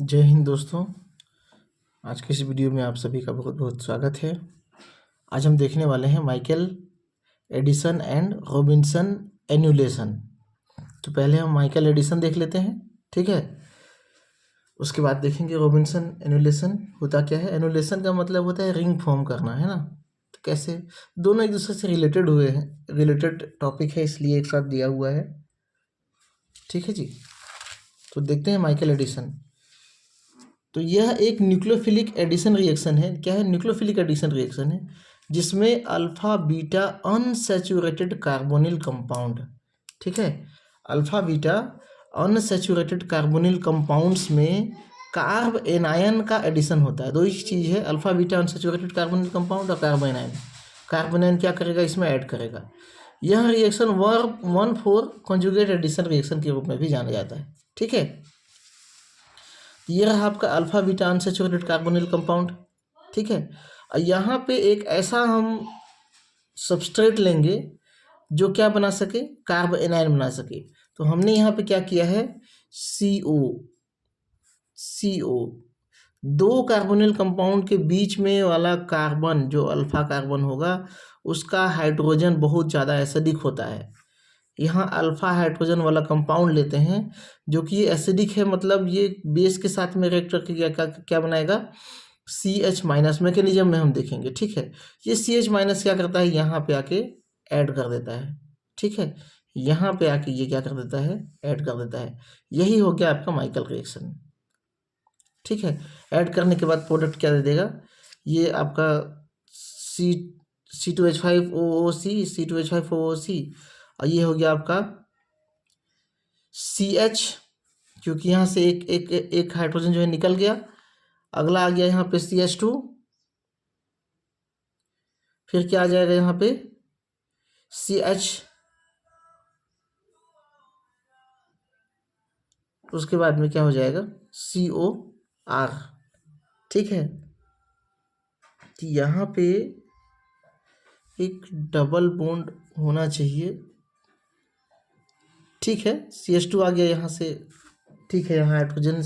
जय हिंद दोस्तों। आज के इस वीडियो में आप सभी का बहुत बहुत स्वागत है। आज हम देखने वाले हैं माइकल एडिसन एंड रॉबिन्सन एन्यूलेशन। तो पहले हम माइकल एडिसन देख लेते हैं, ठीक है। उसके बाद देखेंगे रॉबिन्सन एन्यूलेशन होता क्या है। एन्यूलेशन का मतलब होता है रिंग फॉर्म करना, है ना। तो कैसे दोनों एक दूसरे से रिलेटेड हुए हैं, रिलेटेड टॉपिक है, इसलिए एक साथ दिया हुआ है, ठीक है जी। तो देखते हैं माइकल एडिसन। तो यह एक न्यूक्लियोफिलिक एडिशन रिएक्शन है। क्या है? न्यूक्लियोफिलिक एडिशन रिएक्शन है जिसमें alpha beta unsaturated carbonyl compound, ठीक है, alpha beta unsaturated carbonyl compounds में कार्ब एनायन का एडिशन होता है। दो ही चीज़ है, alpha beta unsaturated carbonyl compound और कार्ब एनायन। कार्ब एनायन क्या करेगा? इसमें ऐड करेगा। यह रिएक्शन वर्ब 1,4 कॉन्जुगेट एडिशन रिएक्शन के रूप में भी जाना जाता है, ठीक है। ये रहा आपका alpha beta unsaturated carbonyl compound, ठीक है। और यहाँ पे एक ऐसा हम सबस्ट्रेट लेंगे जो क्या बना सके? कार्ब एनायन बना सके। तो हमने यहाँ पे क्या किया है? CO दो कार्बोनिल कंपाउंड के बीच में वाला कार्बन जो अल्फा कार्बन होगा उसका हाइड्रोजन बहुत ज़्यादा एसिडिक होता है। यहाँ अल्फा हाइड्रोजन वाला कंपाउंड लेते हैं जो कि ये एसिडिक है, मतलब ये बेस के साथ में रिएक्ट करके क्या बनाएगा? CH- मैकेनिज्म में हम देखेंगे, ठीक है। ये CH- क्या करता है? यहाँ पे आके ऐड कर देता है, ठीक है। यहाँ पे आके ये क्या कर देता है? ऐड कर देता है। यही हो गया आपका माइकल रिएक्शन, ठीक है। ऐड करने के बाद प्रोडक्ट क्या दे देगा? ये आपका C2H5OOC और ये हो गया आपका CH, क्योंकि यहाँ से एक हाइड्रोजन जो है निकल गया। अगला आ गया यहाँ पे CH2, फिर क्या आ जाएगा यहाँ पे? CH, उसके बाद में क्या हो जाएगा? COR, ठीक है। तो यहाँ पे एक डबल बॉन्ड होना चाहिए, ठीक है। CH2 आ गया यहाँ से, ठीक है। यहाँ हाइड्रोजन,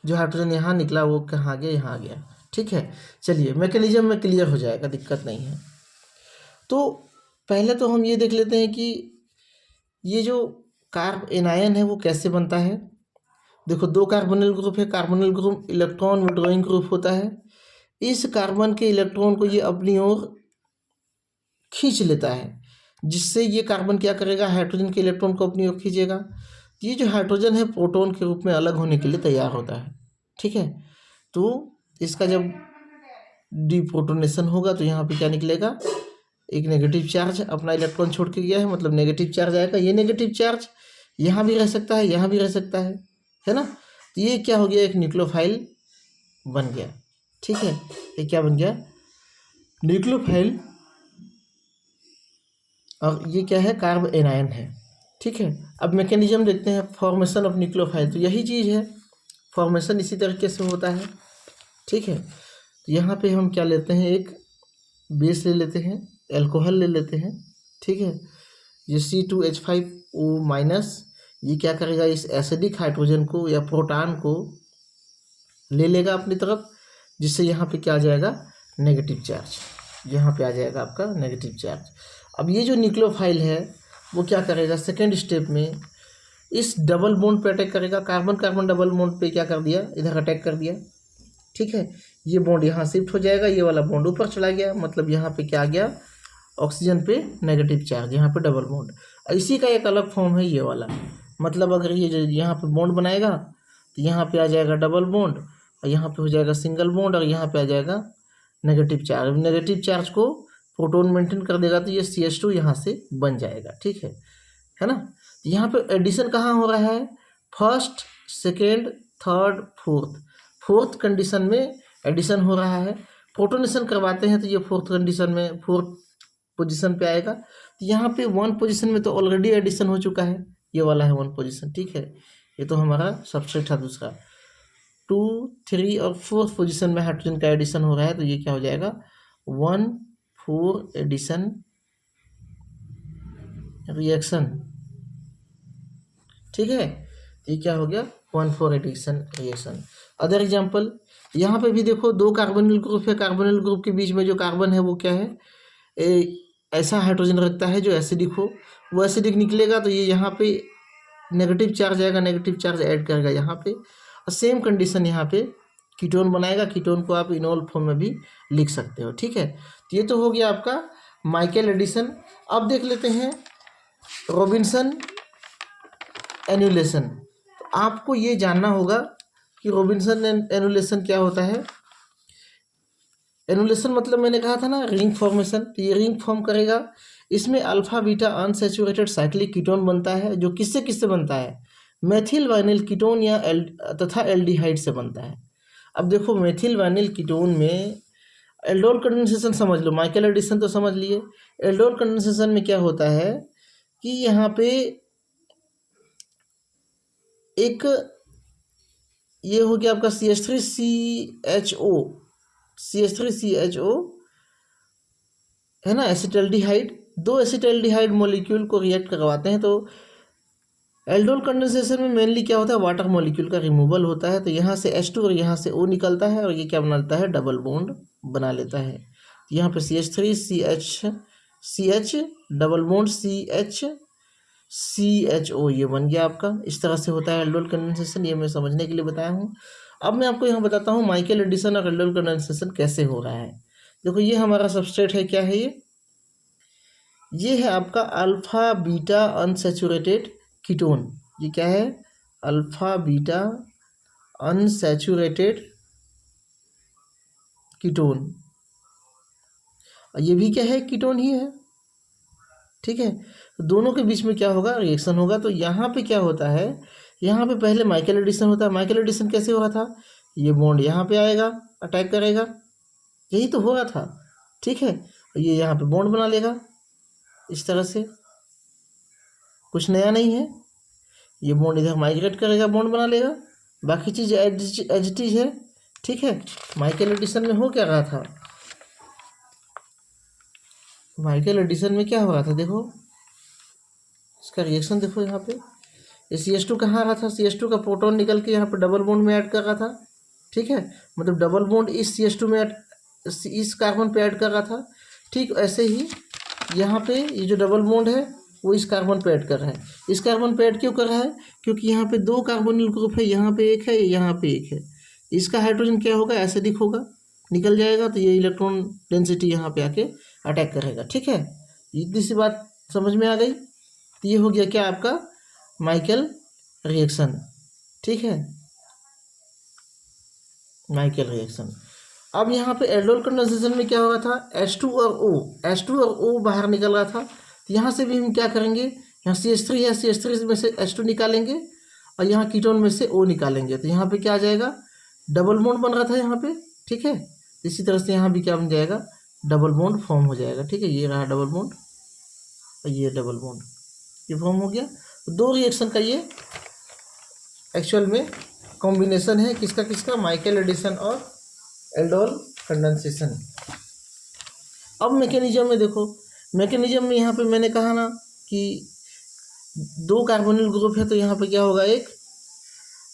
जो हाइड्रोजन यहाँ निकला वो कहाँ गया? यहाँ आ गया, ठीक है। चलिए मैकेनिज्म में क्लियर हो जाएगा, दिक्कत नहीं है। तो पहले तो हम ये देख लेते हैं कि ये जो कार्ब एनायन है वो कैसे बनता है। देखो, दो कार्बोनिल ग्रुप है। Carbonyl group electron withdrawing group होता है। इस कार्बन के इलेक्ट्रॉन को ये अपनी ओर खींच लेता है, जिससे ये कार्बन क्या करेगा? हाइड्रोजन के इलेक्ट्रॉन को अपनी ओर खींचेगा। ये जो हाइड्रोजन है प्रोटॉन के रूप में अलग होने के लिए तैयार होता है, ठीक है। तो इसका जब डीप्रोटोनेशन होगा तो यहाँ पे क्या निकलेगा? एक नेगेटिव चार्ज अपना इलेक्ट्रॉन छोड़ के गया है, मतलब नेगेटिव चार्ज आएगा। ये नेगेटिव चार्ज यहाँ भी रह सकता है, यहाँ भी रह सकता है ना। तो ये क्या हो गया? एक न्यूक्लियोफाइल बन गया, ठीक है। ये क्या बन गया? न्यूक्लियोफाइल। और ये क्या है? कार्ब एनायन है, ठीक है। अब मैकेनिज्म देखते हैं, फॉर्मेशन ऑफ न्यूक्लियोफाइल। तो यही चीज़ है, फॉर्मेशन इसी तरीके से होता है, ठीक है। तो यहाँ पे हम क्या लेते हैं? एक बेस ले लेते हैं, एल्कोहल ले लेते हैं, ठीक है। ये C2H5O-, ये क्या करेगा? इस एसिडिक हाइड्रोजन को या प्रोटॉन को ले लेगा अपनी तरफ, जिससे यहाँ पे क्या आ जाएगा? Negative charge. यहाँ पे आ जाएगा आपका नेगेटिव चार्ज। अब ये जो न्यूक्लियोफाइल है वो क्या करेगा? सेकेंड स्टेप में इस डबल बॉन्ड पे अटैक करेगा। कार्बन कार्बन डबल बॉन्ड पे क्या कर दिया? इधर अटैक कर दिया, ठीक है। ये बॉन्ड यहाँ शिफ्ट हो जाएगा, ये वाला बॉन्ड ऊपर चला गया, मतलब यहाँ पे क्या आ गया? ऑक्सीजन पे नेगेटिव चार्ज, यहाँ पे डबल बॉन्ड। इसी का एक अलग फॉर्म है ये वाला, मतलब अगर ये जो यहाँ पे बॉन्ड बनाएगा तो यहाँ पे आ जाएगा डबल बॉन्ड, और यहाँ पे हो जाएगा सिंगल बॉन्ड, और यहाँ पे आ जाएगा नेगेटिव चार्ज। नेगेटिव चार्ज को प्रोटॉन मेंटेन कर देगा, तो ये CH2 यहाँ से बन जाएगा, ठीक है ना। तो यहाँ पे एडिशन कहाँ हो रहा है? First, second, third, fourth condition में एडिशन हो रहा है। प्रोटोनेशन करवाते हैं तो ये फोर्थ कंडीशन में, फोर्थ पोजीशन पे आएगा। तो यहाँ पे 1 पोजीशन में तो ऑलरेडी एडिशन हो चुका है, ये वाला है 1 पोजीशन, ठीक है। ये तो हमारा सबसेट था दूसरा। 2, 3 और 4th पोजीशन में हाइड्रोजन का एडिशन हो रहा है, तो ये क्या हो जाएगा? 1, 4 एडिशन रिएक्शन, ठीक है। ये क्या हो गया? 1,4 एडिशन रिएक्शन। अदर एग्जांपल, यहाँ पे भी देखो 2 कार्बोनिल ग्रुप है, कार्बोनिल ग्रुप के बीच में जो कार्बन है वो क्या है, ऐसा हाइड्रोजन रखता है जो एसिडिक हो, वो एसिडिक निकलेगा तो ये यहाँ पे नेगेटिव चार्ज आएगा, नेगेटिव चार्ज ऐड करेगा यहाँ पे, और सेम कंडीशन यहाँ पे कीटोन बनाएगा। कीटोन को आप इनोल फॉर्म में भी लिख सकते हो। ठीक है, तो ये तो हो गया आपका माइकल एडिशन। अब देख लेते हैं रॉबिन्सन एनुलेशन। तो आपको ये जानना होगा कि रॉबिन्सन एनुलेशन क्या होता है। एनुलेशन मतलब मैंने कहा था ना रिंग फॉर्मेशन, तो ये रिंग फॉर्म करेगा। इसमें alpha beta unsaturated cyclic ketone बनता है, जो किससे किससे बनता है, मेथिल वाइनिल कीटोन या तथा एल्डिहाइड से बनता है। अब देखो मेथिल वाइनिल कीटोन में एल्डोल कंडेंसेशन समझ लो, माइकल एडिशन तो समझ लिए। एल्डोल कंडेंसेशन में क्या होता है कि यहाँ पे एक ये हो गया आपका CH3CHO, CH3CHO है ना, एसिटल्डिहाइड, 2 एसिटल्डिहाइड मॉलिक्यूल को रिएक्ट करवाते हैं। तो एल्डोल कंडेंसेशन में मेनली क्या होता है, वाटर मॉलिक्यूल का रिमूवल होता है। तो यहाँ से H2 और यहाँ से O निकलता है, और ये क्या बनाता है, डबल बॉन्ड बना लेता है। तो यहाँ पे CH3CH डबल बॉन्ड CHO ये बन गया आपका। इस तरह से होता है एल्डोल कंडेंसेशन, ये मैं समझने के लिए बताया हूँ। अब मैं आपको यहाँ बताता हूँ माइकल एडिशन और एल्डोल कंडेंसेशन कैसे हो रहा है। देखो ये हमारा सबस्ट्रेट है, क्या है ये है आपका अल्फा बीटा अनसैचुरेटेड कीटोन। ये क्या है, अल्फा बीटा अनसैचुरेटेड कीटोन, और ये भी क्या है, कीटोन ही है। ठीक है, तो दोनों के बीच में क्या होगा, रिएक्शन होगा। तो यहाँ पे क्या होता है, यहाँ पे पहले माइकल एडिशन होता है। माइकल एडिशन कैसे हो रहा था, ये बॉन्ड यहाँ पे आएगा, अटैक करेगा, यही तो हो रहा था। ठीक है, ये यहाँ पे बॉन्ड बना लेगा इस तरह से, कुछ नया नहीं है। ये बॉन्ड इधर माइग्रेट करेगा, बॉन्ड बना लेगा, बाकी चीज़ एज इट इज है। ठीक है, माइकल एडिशन में हो क्या रहा था, माइकल एडिशन में क्या हो रहा था, देखो इसका रिएक्शन देखो। यहाँ पे ये CH2 कहाँ आ रहा था, CH2 का प्रोटॉन निकल के यहाँ पे डबल बॉन्ड में ऐड कर रहा था। ठीक है, मतलब डबल बॉन्ड इस CH2 में इस कार्बन पे ऐड कर रहा था। ठीक ऐसे ही यहाँ पे ये जो डबल बॉन्ड है वो इस कार्बन पे ऐड कर रहा है। इस कार्बन पे ऐड क्यों कर रहा है, क्योंकि यहाँ पे 2 कार्बोनिल ग्रुप है, यहाँ पे एक है, यहाँ पे एक है। इसका हाइड्रोजन क्या होगा, एसिडिक होगा, निकल जाएगा, तो ये इलेक्ट्रॉन डेंसिटी यहाँ पे आके अटैक करेगा। ठीक है, इतनी सी बात समझ में आ गई। तो ये हो गया क्या आपका माइकल रिएक्शन। ठीक है, माइकल रिएक्शन। अब यहाँ पे एल्डोल कंडेंसेशन में क्या हो रहा था, H2 और O बाहर निकल रहा था। तो यहाँ से भी हम क्या करेंगे, यहाँ CH3 है, CH3 में से H2 निकालेंगे, और यहाँ कीटोन में से O निकालेंगे। तो यहाँ पे क्या आ जाएगा, डबल बॉन्ड बन रहा था यहाँ पे। ठीक है, इसी तरह से यहाँ भी क्या बन जाएगा, डबल बॉन्ड फॉर्म हो जाएगा। ठीक है, ये रहा डबल बॉन्ड और ये डबल बॉन्ड, ये फॉर्म हो गया। तो 2 रिएक्शन का ये एक्चुअल में कॉम्बिनेशन है, किसका किसका, माइकल एडिशन और एल्डोल कंडेंसेशन। अब मैकेनिज्म में देखो, मैकेनिज्म में यहाँ पे मैंने कहा ना कि 2 कार्बोनिल ग्रुप है, तो यहाँ पे क्या होगा, एक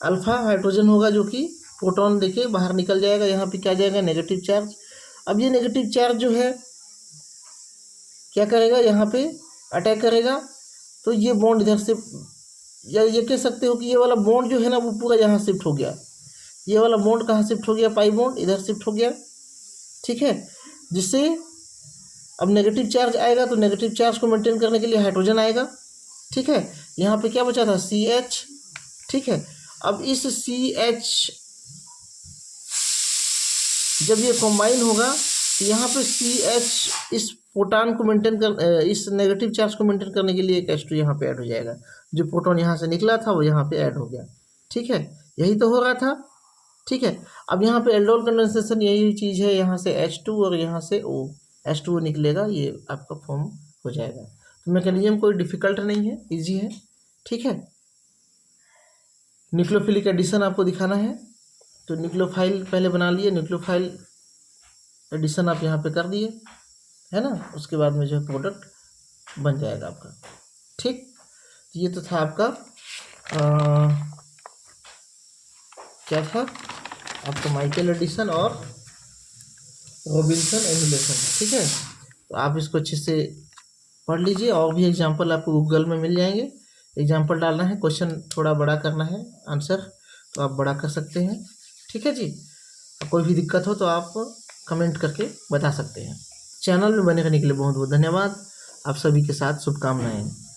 अल्फा हाइड्रोजन होगा जो कि प्रोटॉन देके बाहर निकल जाएगा, यहाँ पे क्या जाएगा, नेगेटिव चार्ज। अब ये नेगेटिव चार्ज जो है क्या करेगा, यहाँ पे अटैक करेगा। तो ये बॉन्ड इधर से, या ये कह सकते हो कि ये वाला बॉन्ड जो है ना वो पूरा यहाँ शिफ्ट हो गया। ये वाला बॉन्ड कहाँ शिफ्ट हो गया, पाई बॉन्ड इधर शिफ्ट हो गया। ठीक है, जिससे अब नेगेटिव चार्ज आएगा, तो नेगेटिव चार्ज को मेंटेन करने के लिए हाइड्रोजन आएगा। ठीक है, यहाँ पे क्या बचा था, CH। ठीक है, अब इस CH जब ये कॉम्बाइन होगा तो यहाँ पे CH इस प्रोटॉन को मेंटेन कर, इस नेगेटिव चार्ज को मेंटेन करने के लिए एक H2 यहाँ पे ऐड हो जाएगा। जो प्रोटॉन यहाँ से निकला था वो यहाँ पे ऐड हो गया। ठीक है, यही तो हो रहा था। ठीक है, अब यहाँ पे एल्डोल कंडेंसेशन यही चीज़ है, यहाँ से H2 और यहाँ से O, H2O निकलेगा, ये आपका फॉर्म हो जाएगा। तो मैकेनिज्म कोई डिफिकल्ट नहीं है, इजी है। ठीक है, न्यूक्लियोफिलिक एडिशन आपको दिखाना है, तो न्यूक्लियोफाइल पहले बना लिए, न्यूक्लियोफाइल एडिशन आप यहाँ पे कर दिए, है ना, उसके बाद में जो है प्रोडक्ट बन जाएगा आपका। ठीक, ये तो था आपका क्या था आपका माइकल एडिसन और रॉबिन्सन एमुलेशन। ठीक है, तो आप इसको अच्छे से पढ़ लीजिए। और भी एग्जाम्पल आपको गूगल में मिल जाएंगे। एग्जाम्पल डालना है, क्वेश्चन थोड़ा बड़ा करना है, आंसर तो आप बड़ा कर सकते हैं। ठीक है जी, कोई भी दिक्कत हो तो आप कमेंट करके बता सकते हैं। चैनल में बने रहने के लिए बहुत बहुत धन्यवाद। आप सभी के साथ शुभकामनाएं।